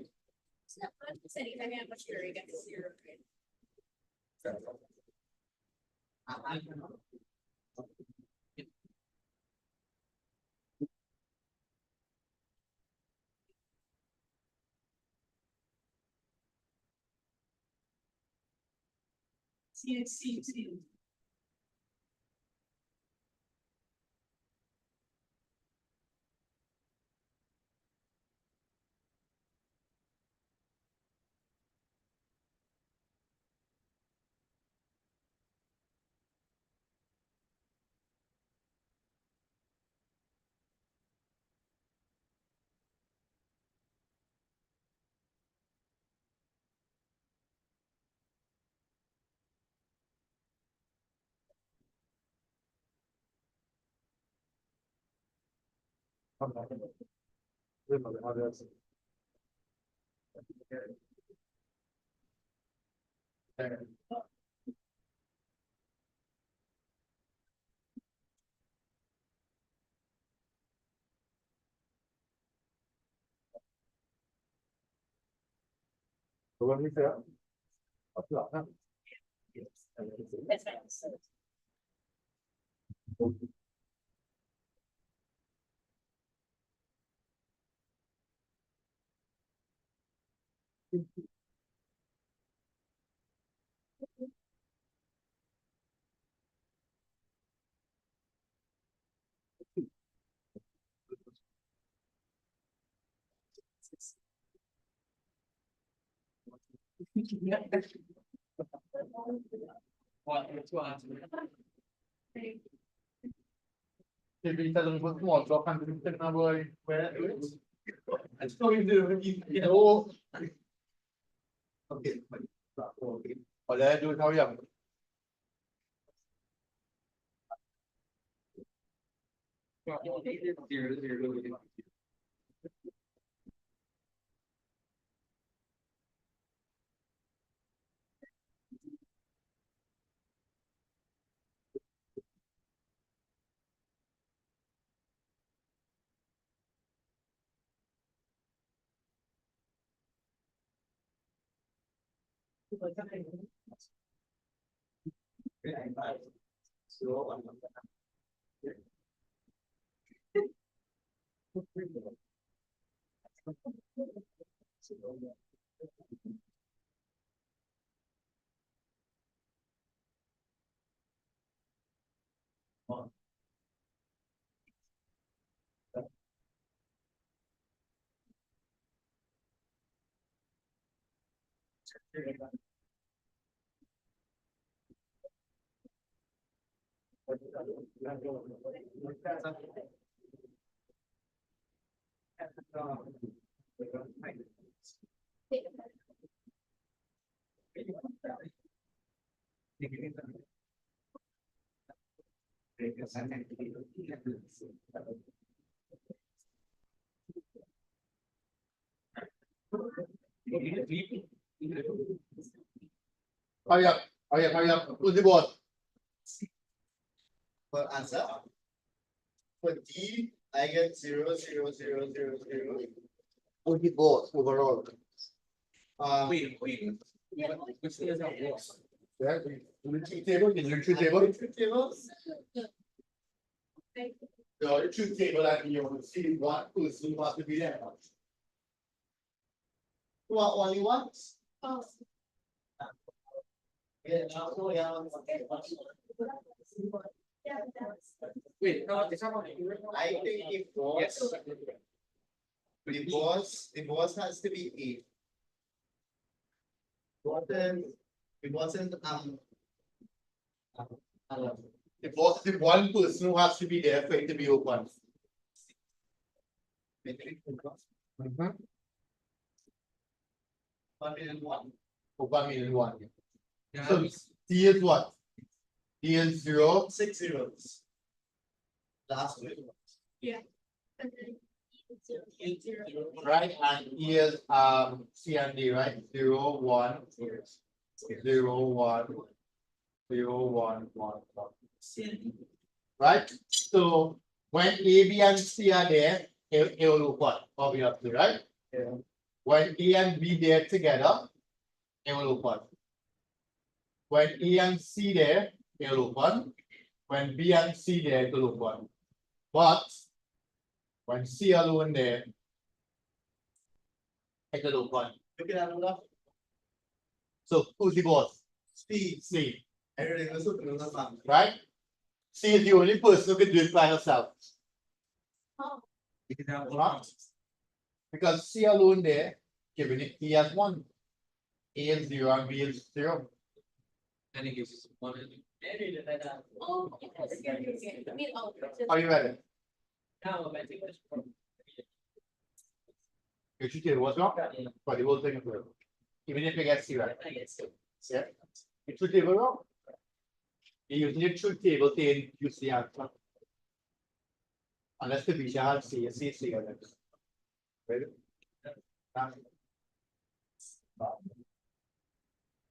It's not fun. It's anytime you have much fury, you get to 0. C2. What we say? That's right. If you tell them what's more, drop and take a boy, where it is. It's going to, you know. Okay. Or let do it how you. Hurry up, hurry up, hurry up, who's the boss? For answer. For D, I get 0, 0, 0, 0, 0. Who's the boss overall? Wait. Yeah. Which is our boss? Yeah, the truth table, the truth table, Truth tables. the truth table, and you will see what person must be there. Who are only ones? Oh. Yeah, no, yeah. Yeah, that's. Wait, no, it's not. I think the boss, the boss has to be 8. It wasn't, The boss is the one person who has to be there for it to be open. Mm-hmm. 1,000,001. Open meaning one. Yeah, So D is what? D is 0, 6 zeros. Last one. And then 0, 0. right? And E is C and D, right? 0, 1, 0, 1, 0, 1, 1, 1. Right? So when A, B, and C are there, it will look what? Obviously, right? Yeah. When A and B there together, it will look what? When A and C there, it will look one. When B and C there, it will look one. But when C alone there, it will look one. You can have enough So who's the boss? speed. C, Everything was looking on the family. right? C is the only person who can do it by herself. Oh. you can have Right? Because C alone there, giving it E as 1. A is 0 and B is 0. And it gives us one. Oh, yes, yeah. I mean, oh. Are you ready? You should tell what's wrong, but the whole thing is wrong. Even if you get C right. Yeah. It should table wrong. You use the truth table to use the answer. Unless the Bisha has C on it. Right?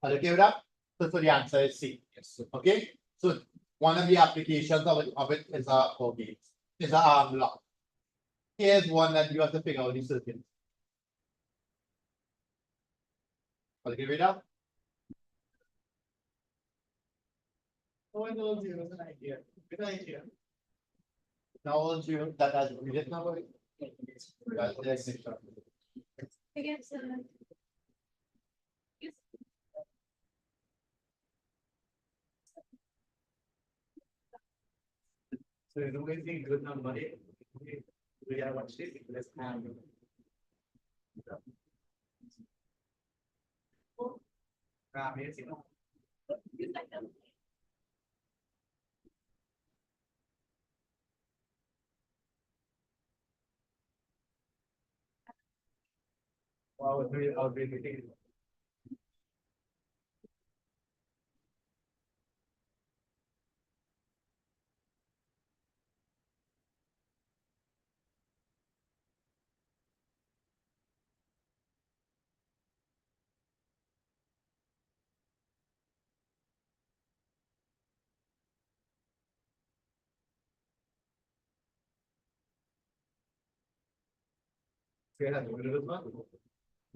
Are you okay with that? So the answer is C. Yes. Okay, so one of the applications of it is a okay, is a arm lock. Here's one that you have to figure out the circuit. Are you okay with that? Oh, no, zero is an idea. Good idea. Now you that has read it now. That's the next one. Against the. So you know anything good number? We gotta watch this. Let's have. Amazing. Wow, I'll be meeting.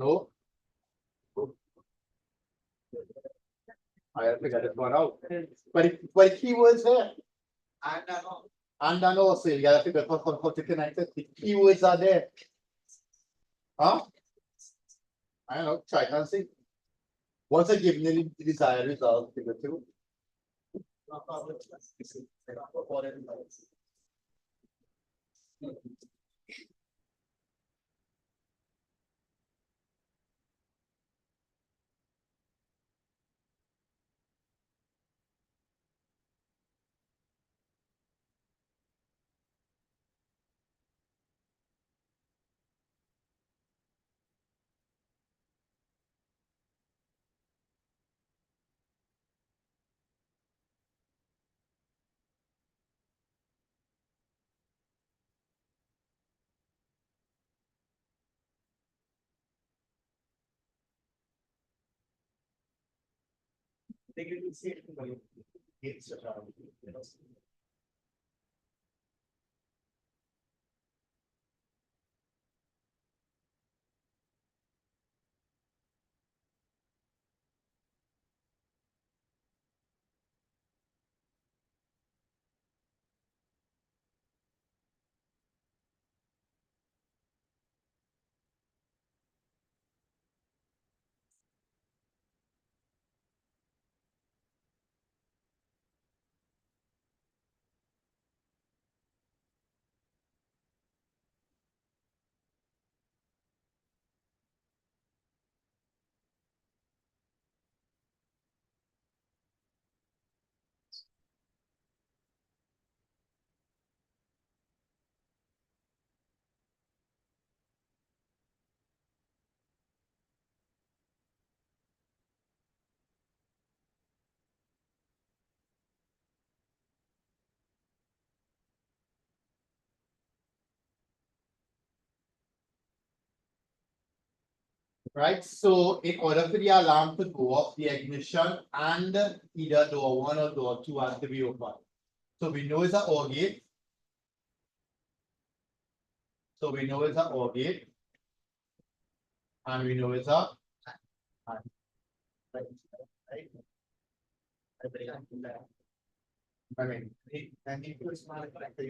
No. I have to get this one out. But keywords there. And then also you gotta figure out how to connect it. The keywords are there. Huh? I don't know, try and see. Once I give you the desired result, figure two. They can see it. It's Right, so in order for the alarm to go off, the ignition and either door one or door two has to be open. So we know it's an OR gate. So we know it's an OR gate. And we know it's a. I mean, and he puts one after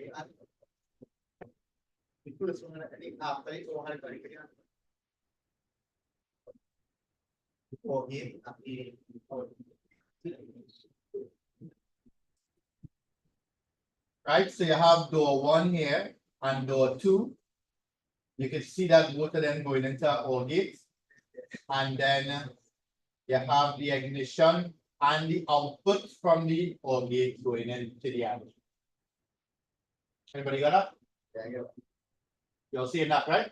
he puts one after it or had for him right, so you have door one here and door two. You can see that both of them going into OR gate. And then you have the ignition and the output from the OR gate going into the end. Anybody got that? Yeah, You're seeing that, right?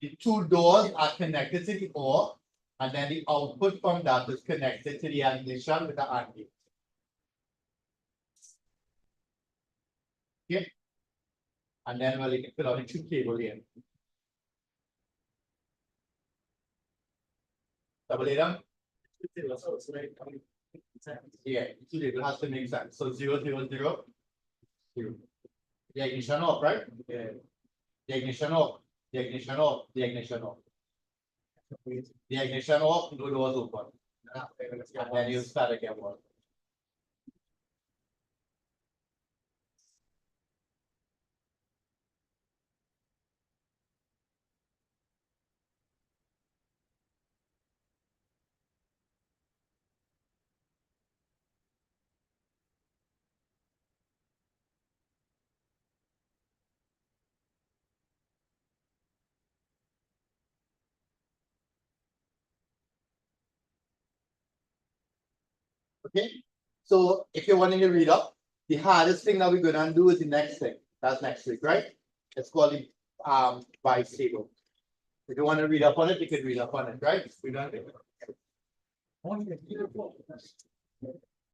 The two doors are connected to the OR, and then the output from that is connected to the ignition with the AND gate. Okay. And then well, you can fill out the two cable here. Double A them? So it's like, I mean, it's happening. Yeah, two label has to make sense. So 0, 0, 0. 0. The ignition off, right? Yeah. The ignition off. The ignition off. The ignition off. The ignition off, the doors open. And then you start again. One. Okay, so if you're wanting to read up, the hardest thing that we're gonna do is the next thing. That's next week, right? It's called the vice table. If you want to read up on it, you can read up on it, right? We done it. I want to get